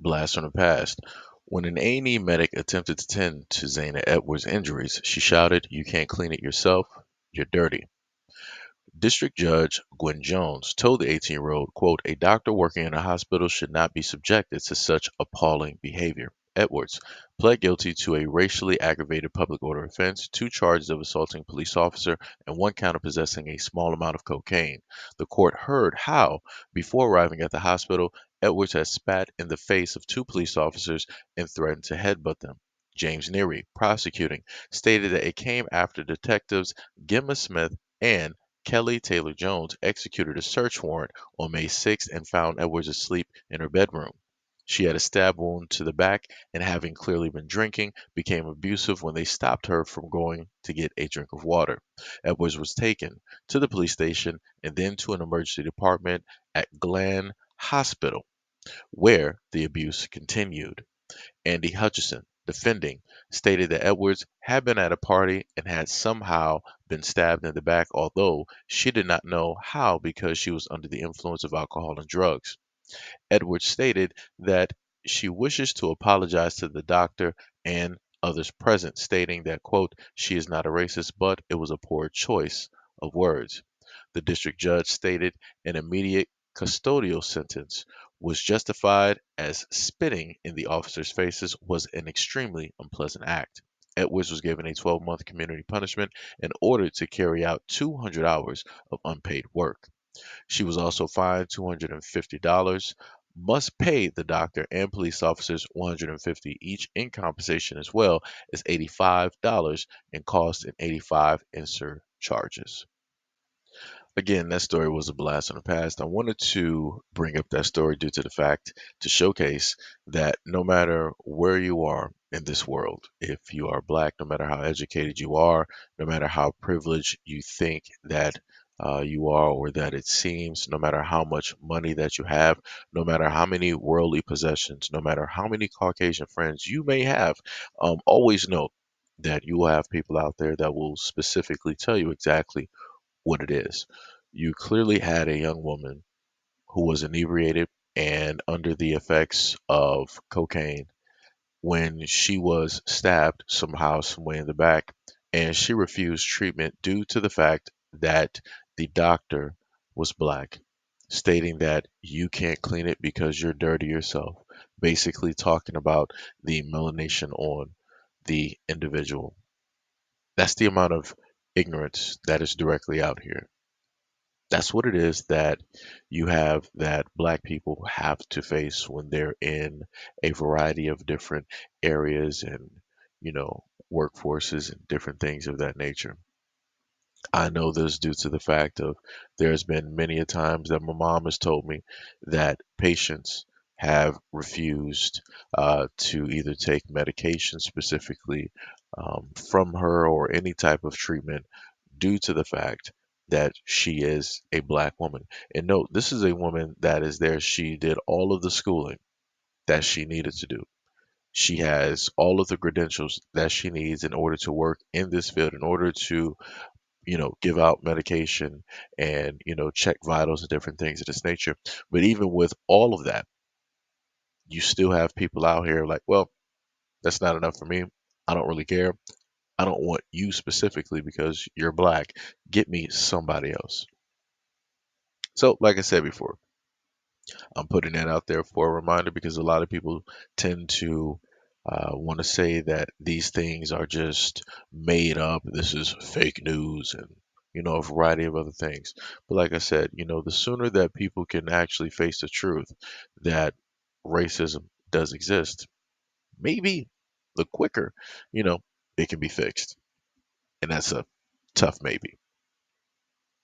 Blast from the past. When an A&E medic attempted to tend to Zana Edwards' injuries, she shouted, "You can't clean it yourself. You're dirty." District Judge Gwen Jones told the 18-year-old, quote, "A doctor working in a hospital should not be subjected to such appalling behavior." Edwards pled guilty to a racially aggravated public order offense, two charges of assaulting a police officer, and one count of possessing a small amount of cocaine. The court heard how, before arriving at the hospital, Edwards had spat in the face of two police officers and threatened to headbutt them. James Neary, prosecuting, stated that it came after detectives Gemma Smith and Kelly Taylor Jones executed a search warrant on May 6th and found Edwards asleep in her bedroom. She had a stab wound to the back and, having clearly been drinking, became abusive when they stopped her from going to get a drink of water. Edwards was taken to the police station and then to an emergency department at Glen Hospital, where the abuse continued. Andy Hutchison, defending, stated that Edwards had been at a party and had somehow been stabbed in the back, although she did not know how because she was under the influence of alcohol and drugs. Edwards stated that she wishes to apologize to the doctor and others present, stating that, quote, "she is not a racist, but it was a poor choice of words." The district judge stated an immediate custodial sentence was justified as spitting in the officers' faces was an extremely unpleasant act. Edwards was given a 12-month community punishment and ordered to carry out 200 hours of unpaid work. She was also fined $250, must pay the doctor and police officers $150 each in compensation, as well as $85 in costs and 85 in surcharges. Again, that story was a blast from the past. I wanted to bring up that story due to the fact to showcase that no matter where you are in this world, if you are black, no matter how educated you are, no matter how privileged you think that you are or that it seems, no matter how much money that you have, no matter how many worldly possessions, no matter how many Caucasian friends you may have, always know that you will have people out there that will specifically tell you exactly what it is. You clearly had a young woman who was inebriated and under the effects of cocaine when she was stabbed somehow, some way in the back, and she refused treatment due to the fact that the doctor was black, stating that you can't clean it because you're dirty yourself, basically talking about the melanation on the individual. That's the amount of ignorance that is directly out here. That's what it is that you have that black people have to face when they're in a variety of different areas and, workforces and different things of that nature. I know this due to the fact of there's been many a times that my mom has told me that patients have refused to either take medication specifically from her or any type of treatment due to the fact that she is a black woman. And note, this is a woman that is there. She did all of the schooling that she needed to do. She has all of the credentials that she needs in order to work in this field, in order to, give out medication and, check vitals and different things of this nature. But even with all of that, you still have people out here like, well, that's not enough for me. I don't really care. I don't want you specifically because you're black. Get me somebody else. So, like I said before, I'm putting that out there for a reminder because a lot of people tend to want to say that these things are just made up. This is fake news and, a variety of other things. But like I said, the sooner that people can actually face the truth that racism does exist, maybe the quicker, you know, it can be fixed. And that's a tough maybe.